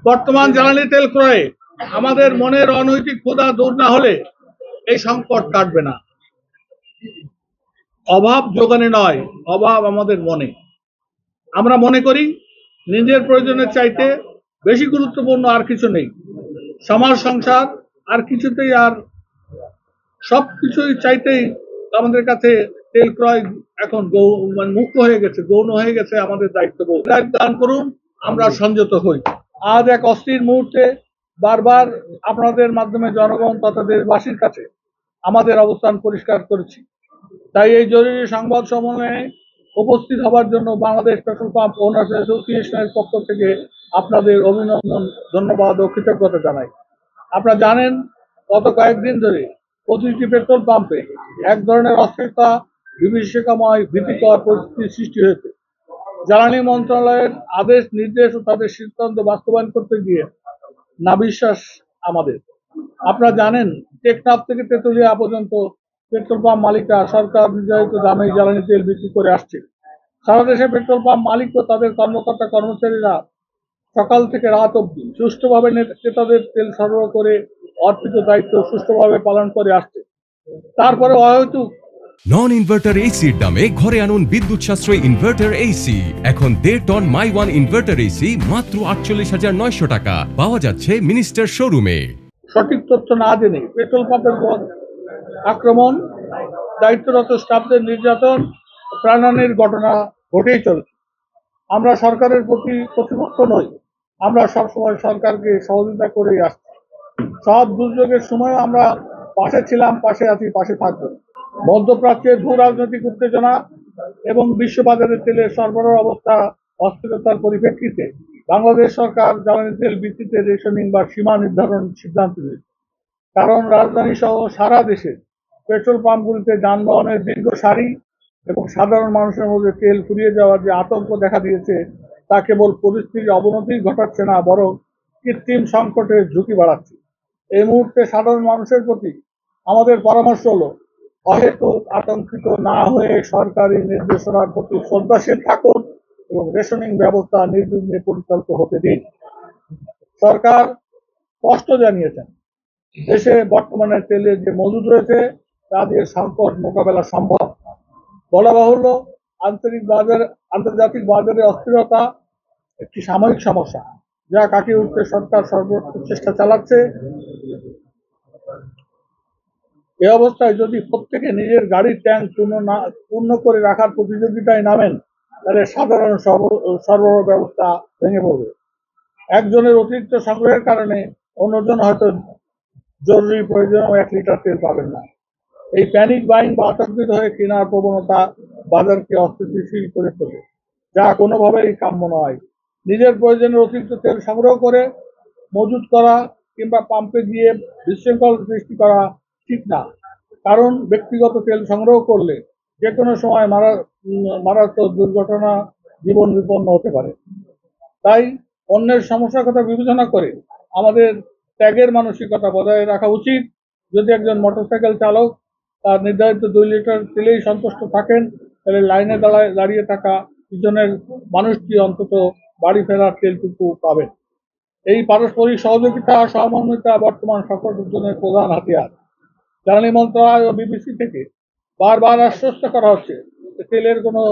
বর্তমান জ্বালানি তেল ক্রয়ে আমাদের মনের অনৈতিক ক্ষুধা দূর না হলে এই সংকট কাটবে না। অভাব যোগানে নয়, অভাব আমাদের মনে। আমরা মনে করি নিজের প্রয়োজনের চাইতে বেশি গুরুত্বপূর্ণ আর কিছু নেই। সমাজ সংসার আর কিছুতেই আর সবকিছুই চাইতেই আমাদের কাছে তেল ক্রয় এখন মুক্ত হয়ে গেছে, গৌণ হয়ে গেছে আমাদের দায়িত্ববোধ। দান করুন, আমরা সংযত হই। আজ এক অস্থির মুহূর্তে বারবার আপনাদের মাধ্যমে জনগণ তথা দেশবাসীর কাছে আমাদের অবস্থান পরিষ্কার করেছি। তাই এই জরুরি সংবাদ সম্মেলনে উপস্থিত হবার জন্য বাংলাদেশ পেট্রোল পাম্প ওনার্স অ্যাসোসিয়েশনের পক্ষ থেকে আপনাদের অভিনন্দন, ধন্যবাদ ও কৃতজ্ঞতা জানাই। আপনারা জানেন গত কয়েকদিন ধরে প্রতিটি পেট্রোল পাম্পে এক ধরনের অস্থিরতা, বিভীষিকাময়, ভীতিকর পরিস্থিতির সৃষ্টি হয়েছে। জ্বালানি মন্ত্রণালয়ের আদেশ নির্দেশ ও তাদের সিদ্ধান্ত বাস্তবায়ন করতে গিয়ে নাভিশ্বাস আমাদের। আপনারা জানেন টেকনাফ থেকে তেতুলিয়া পর্যন্ত পেট্রোল পাম্প মালিকরা সরকার নির্ধারিত দামে জ্বালানি তেল বিক্রি করে আসছে। সারা দেশে পেট্রোল পাম্প মালিক ও তাদের কর্মকর্তা কর্মচারীরা সকাল থেকে রাত অবধি সুষ্ঠুভাবে ক্রেতাদের তেল সরবরাহ করে অর্পিত দায়িত্ব সুষ্ঠুভাবে পালন করে আসছে। তারপরে অহেতুক নন ইনভার্টার এসির দামে ঘরে আনুন বিদ্যুৎ সাশ্রয়ী ইনভার্টার এসি। এখন 1.5 ton my one inverter AC মাত্র 48,900 টাকা পাওয়া যাচ্ছে মিনিস্টার শোরুমে। সঠিক তথ্য না জেনে পেট্রোল পাম্পের আক্রমণ, দায়িত্বরত স্টাফদের নির্যাতন, প্রাণহানির ঘটনা ঘটেই চলেছে। আমরা সরকারের প্রতি প্রতিপক্ষ নই, আমরা সবসময় সরকারকে সহযোগিতা করেই আসছি। সব দুর্যোগের সময় আমরা পাশে ছিলাম, পাশে আছি, পাশে থাকবো। মধ্যপ্রাচ্যের ভূ রাজনৈতিক উত্তেজনা এবং বিশ্ববাজারে তেলের সরবরাহ অবস্থা অস্থিরতার পরিপ্রেক্ষিতে বাংলাদেশ সরকার জ্বালানি তেল ভিত্তিতে রেশনিং বা সীমা নির্ধারণ সিদ্ধান্ত নিয়েছে। কারণ রাজধানী সহ সারা দেশে পেট্রোল পাম্পগুলিতে যানবাহনের দীর্ঘ সারি এবং সাধারণ মানুষের মধ্যে তেল ফুরিয়ে যাওয়ার যে আতঙ্ক দেখা দিয়েছে তা কেবল পরিস্থিতির অবনতি ঘটাচ্ছে না, বরং কৃত্রিম সংকটের ঝুঁকি বাড়াচ্ছে। এই মুহূর্তে সাধারণ মানুষের প্রতি আমাদের পরামর্শ হলো অহেতুক আতঙ্কিত না হয়ে সরকারি নির্দেশনার প্রতি শ্রদ্ধাশীল থাকুন এবং রেশনিং ব্যবস্থা নির্বিঘ্নে পরিচালিত হতে দিন। সরকার স্পষ্ট জানিয়েছেন দেশে বর্তমানে তেলের যে মজুদ রয়েছে তা দিয়ে সংকট মোকাবেলা সম্ভব। বলা বাহুল্য আন্তর্জাতিক বাজারে অস্থিরতা একটি সাময়িক সমস্যা, যা কাটিয়ে উঠতে সরকার সর্বোচ্চ চেষ্টা চালাচ্ছে। এ অবস্থায় যদি প্রত্যেকে নিজের গাড়ির ট্যাঙ্ক পূর্ণ করে রাখার প্রতিযোগিতায় নামেন, তাহলে সাধারণ সরবরাহ ব্যবস্থা ভেঙে পড়বে। একজনের অতিরিক্ত সংগ্রহের কারণে অন্যজন হয়তো জরুরি প্রয়োজনেও 1 লিটার তেল পাবেন না। এই প্যানিক বাইং বা আতঙ্কিত হয়ে কেনার প্রবণতা বাজারকে অস্থিতিশীল করে তোলে, যা কোনোভাবেই কাম্য নয়। নিজের প্রয়োজনের অতিরিক্ত তেল সংগ্রহ করে মজুত করা কিংবা পাম্পে গিয়ে বিশৃঙ্খল সৃষ্টি করা ঠিক না। কারণ ব্যক্তিগত তেল সংগ্রহ করলে যে কোনো সময় মারাত্মক দুর্ঘটনা, জীবন বিপন্ন হতে পারে। তাই অন্যের সমস্যার কথা বিবেচনা করে আমাদের ত্যাগের মানসিকতা বজায় রাখা উচিত। যদি একজন মোটরসাইকেল চালক তার নির্ধারিত 2 লিটার তেলেই সন্তুষ্ট থাকেন, তাহলে লাইনে দাঁড়িয়ে থাকা পিছনের মানুষটি অন্তত বাড়ি ফেরার তেলটুকু পাবেন। এই পারস্পরিক সহযোগিতা আর সহমর্মিতা বর্তমান সকল উদ্যোগের প্রধান হাতিয়ার। জ্বালানি মন্ত্রণালয় ও বিবিসি থেকে বারবার আশ্বস্ত করা হচ্ছে যে তেলের কোনো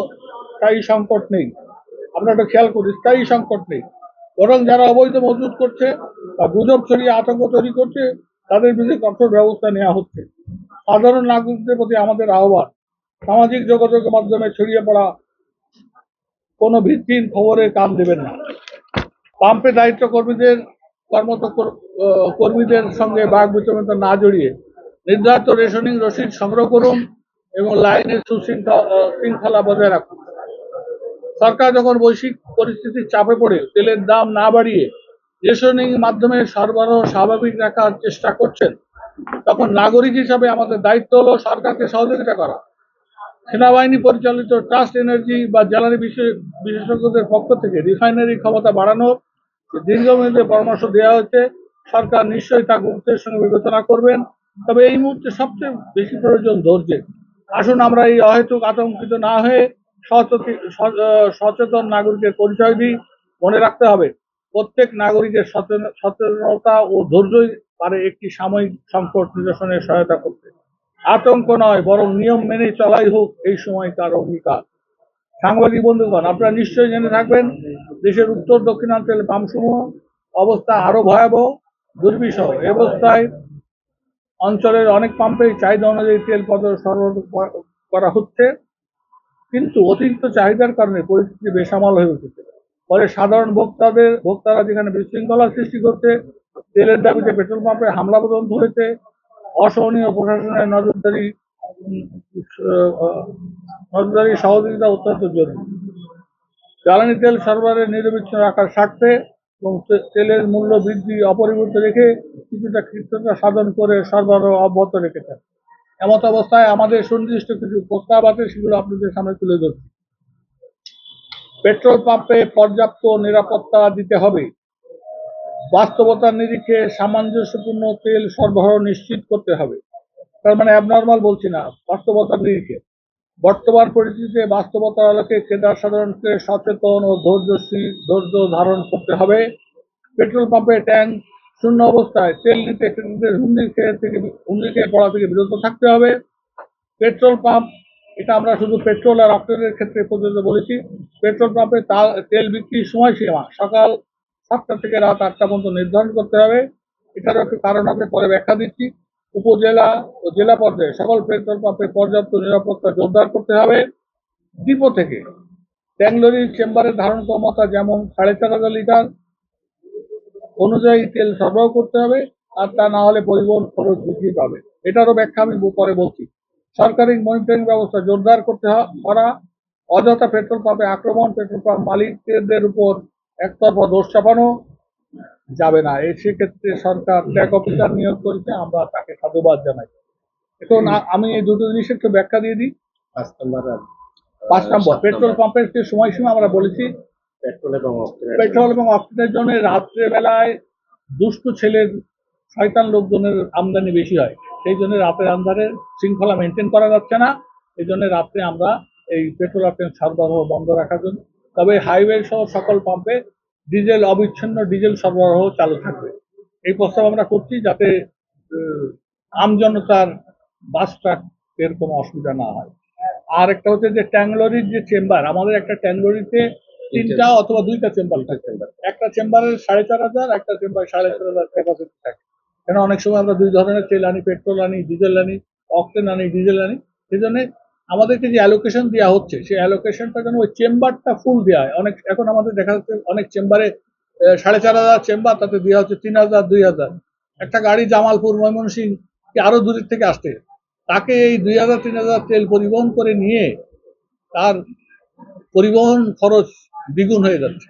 স্থায়ী সংকট নেই। আমরা একটা খেয়াল করি, স্থায়ী সংকট নেই, বরং যারা অবৈধ মজুত করছে বা গুজব ছড়িয়ে আতঙ্ক তৈরি করছে তাদের বিরুদ্ধে কঠোর ব্যবস্থা নেওয়া হচ্ছে। সাধারণ নাগরিকদের প্রতি আমাদের আহ্বান, সামাজিক যোগাযোগের মাধ্যমে ছড়িয়ে পড়া কোনো ভিত্তিহীন খবরে কান দেবেন না। পাম্পে দায়িত্ব কর্মীদের সঙ্গে বাক বিতরণতা না জড়িয়ে নির্ধারিত রেশনিং রসিদ সংগ্রহ করুন এবং লাইনের শৃঙ্খলা বজায় রাখুন। সরকার যখন বৈশ্বিক পরিস্থিতির চাপে পড়ে তেলের দাম না বাড়িয়ে রেশনিং মাধ্যমে সরবরাহ স্বাভাবিক রাখার চেষ্টা করছেন, তখন নাগরিক হিসাবে আমাদের দায়িত্ব হলো সরকারকে সহযোগিতা করা। সেনাবাহিনী পরিচালিত ট্রাস্ট এনার্জি বা জ্বালানি বিশেষজ্ঞদের পক্ষ থেকে রিফাইনারি ক্ষমতা বাড়ানোর দীর্ঘমেয়াদী পরামর্শ দেওয়া হয়েছে। সরকার নিশ্চয়ই তা গুরুত্বের সঙ্গে বিবেচনা করবেন। তবে এই মুহূর্তে সবচেয়ে বেশি প্রয়োজন ধৈর্যের। আসুন আমরা এই অহেতুক আতঙ্কিত না হয়ে সচেতন নাগরিকের পরিচয় দিই। মনে রাখতে হবে প্রত্যেক নাগরিকের সচেতনতা ও ধৈর্যই পারে একটি সাময়িক সংকট নিরসনে সহায়তা করতে। আতঙ্ক নয়, বরং নিয়ম মেনে চলাই হোক এই সময়কার অঙ্গীকার। সাংবাদিক বন্ধুগণ, আপনারা নিশ্চয়ই জেনে থাকবেন দেশের উত্তর দক্ষিণাঞ্চল পাম্পসমূহ অবস্থা আরো ভয়াবহ দুর্বিষহ। এ অবস্থায় অঞ্চলের অনেক পাম্পেই চাহিদা অনুযায়ী তেল সরবরাহ করা হচ্ছে, কিন্তু অতিরিক্ত চাহিদার কারণে পরিস্থিতি বেসামাল হয়ে উঠেছে। ফলে সাধারণ ভোক্তারা যেখানে বিশৃঙ্খলার সৃষ্টি করছে, তেলের দাবিতে পেট্রোল পাম্পে হামলা পর্যন্ত হয়েছে। অসহনীয় প্রশাসনের নজরদারি সহযোগিতা অত্যন্ত জরুরি। জ্বালানি তেল সরবরাহের নিরবিচ্ছিন্ন রাখার স্বার্থে এবং তেলের মূল্য বৃদ্ধি অপরিবর্তিত রেখে কিছুটা কৃতজ্ঞতা সাধন করে সরবরাহ অব্যাহত রেখেছেন। এমত অবস্থায় আমাদের সুনির্দিষ্ট কিছু প্রস্তাব আছে, সেগুলো আপনাদের সামনে তুলে ধরছি। পেট্রোল পাম্পে পর্যাপ্ত নিরাপত্তা দিতে হবে। বাস্তবতার নিরিখে সামঞ্জস্যপূর্ণ তেল সরবরাহ নিশ্চিত করতে হবে। তার মানে অ্যাবনর্মাল বলছি না, বাস্তবতার নিরিখে। বর্তমান পরিস্থিতিতে বাস্তবতার আলোকে ক্রেতা সাধারণকে সচেতন ও ধৈর্য ধারণ করতে হবে। পেট্রোল পাম্পে ট্যাঙ্ক শূন্য অবস্থায় তেল নিতে ক্রেতাদের হুমড়ি খেয়ে পড়া থেকে বিরত থাকতে হবে। পেট্রোল পাম্প, এটা আমরা শুধু পেট্রোল আর অক্টেনের ক্ষেত্রে পর্যন্ত বলেছি। পেট্রোল পাম্পে তেল বিক্রির সময়সীমা সকাল 7টা থেকে রাত 8টা পর্যন্ত নির্ধারণ করতে হবে। এটারও একটু কারণ আছে, পরে ব্যাখ্যা দিচ্ছি। উপজেলা ও জেলা পর্যায়ে সকল পেট্রোল পাম্পে পর্যাপ্ত নিরাপত্তা জোরদার করতে হবে। ডিপো থেকে ট্যাঙ্ক লরির চেম্বারের ধারণ ক্ষমতা যেমন 4,500 লিটার অনুযায়ী তেল সরবরাহ করতে হবে, আর তা না হলে পরিবহন খরচ বৃদ্ধি পাবে। এটারও ব্যাখ্যা আমি পরে বলছি। সরকারি মনিটরিং ব্যবস্থা জোরদার করা, অযথা পেট্রোল পাম্পে আক্রমণ, পেট্রোল পাম্প মালিকদের উপর একতরফা দোষ চাপানো যাবে না। সেক্ষেত্রে সরকার ট্যাগ অফিসার নিয়োগ করেছে, আমরা তাকে সাধুবাদ জানাই। এখন আমি এই দুটো জিনিসের একটু ব্যাখ্যা দিয়ে দিই। 5 নম্বর, পেট্রোল পাম্পের যে সময়সীমা আমরা বলেছি, পেট্রোল এবং অক্সিজেনের জন্য রাত্রে বেলায় দুষ্টু ছেলের শয়তান লোকজনের আমদানি বেশি হয়। সেই জন্য রাতের আন্ধারে শৃঙ্খলা মেনটেন করা যাচ্ছে না। এই জন্য রাত্রে আমরা এই পেট্রোল অক্সিজেন সরবরাহ বন্ধ রাখার জন্য, তবে হাইওয়ে সহ সকল পাম্পে অবিচ্ছিন্ন ডিজেল সরবরাহ চালু থাকবে। এই প্রস্তাব আমরা করছি যাতে আমজনতার বাস ট্রাকের কোনো অসুবিধা না হয়। আর একটা হচ্ছে যে ট্যাঙ্গলরির যে চেম্বার, আমাদের একটা ট্যাঙ্গলরিতে 3টা অথবা 2টা চেম্বার থাকে। একটা চেম্বারের 4,500, একটা চেম্বার 4,500 ক্যাপাসিটি থাকে। কেন অনেক সময় আমরা 2 ধরনের তেল আনি, পেট্রোল আনি, ডিজেল আনি, অক্টেন আনি, ডিজেল আনি। সেই জন্য আমাদেরকে যে অ্যালোকেশন দেওয়া হচ্ছে, সেই অ্যালোকেশনটা যেন ওই চেম্বারটা ফুল দেওয়া হয়। এখন আমাদের দেখা যাচ্ছে অনেক চেম্বারে 4,500 চেম্বার, তাতে দেওয়া হচ্ছে 3,000, 2,000। একটা গাড়ি জামালপুর, ময়মনসিংহ কি আরো দূরের থেকে আসছে, তাকে এই 2,000, 3,000 তেল পরিবহন করে নিয়ে তার পরিবহন খরচ দ্বিগুণ হয়ে যাচ্ছে।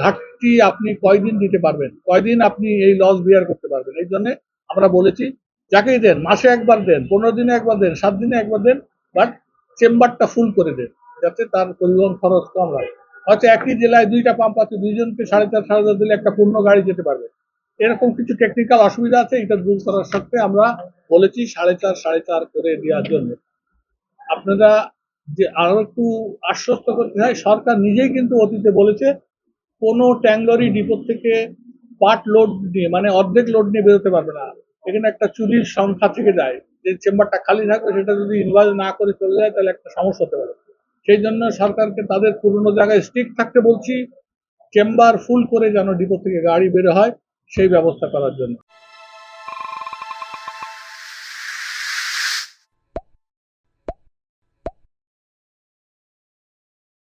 ঘাটতি আপনি কয়দিন দিতে পারবেন, কয়দিন আপনি এই লস বিয়ার করতে পারবেন? এই জন্য আমরা বলেছি যাকেই দেন, মাসে একবার দেন, 15 দিনে একবার দেন, 7 দিনে একবার দেন, বাট চেম্বারটা ফুল করে দেন, যাতে তার পরিবহন খরচ কম হয়। হয়তো একই জেলায় 2টা পাম্প আছে, 2জনকে 4,500 দিলে একটা পূর্ণ গাড়ি যেতে পারবে। এরকম কিছু টেকনিক্যাল অসুবিধা আছে, এটা দূর করার সাথে আমরা বলেছি 4.5 করে দেওয়ার জন্য। আপনারা যে আরো একটু আশ্বস্ত করতে হয়, সরকার নিজেই কিন্তু অতীতে বলেছে কোনো ট্যাঙ্গলরি ডিপো থেকে পার্ট লোড নিয়ে, মানে অর্ধেক লোড নিয়ে বেরোতে পারবে না। এখানে একটা চুরির সংখ্যা থেকে যায়, যে চেম্বারটা খালি থাকবে, সেটা যদি ইনভয়েস না করে চলে যায় তাহলে একটা সমস্যা হতে পারে। সেই জন্য সরকারকে তাদের পুরনো জায়গায় স্টিক থাকতে বলছি, চেম্বার ফুল করে যেন ডিপো থেকে গাড়ি বের হয়, সেই ব্যবস্থা করার জন্য।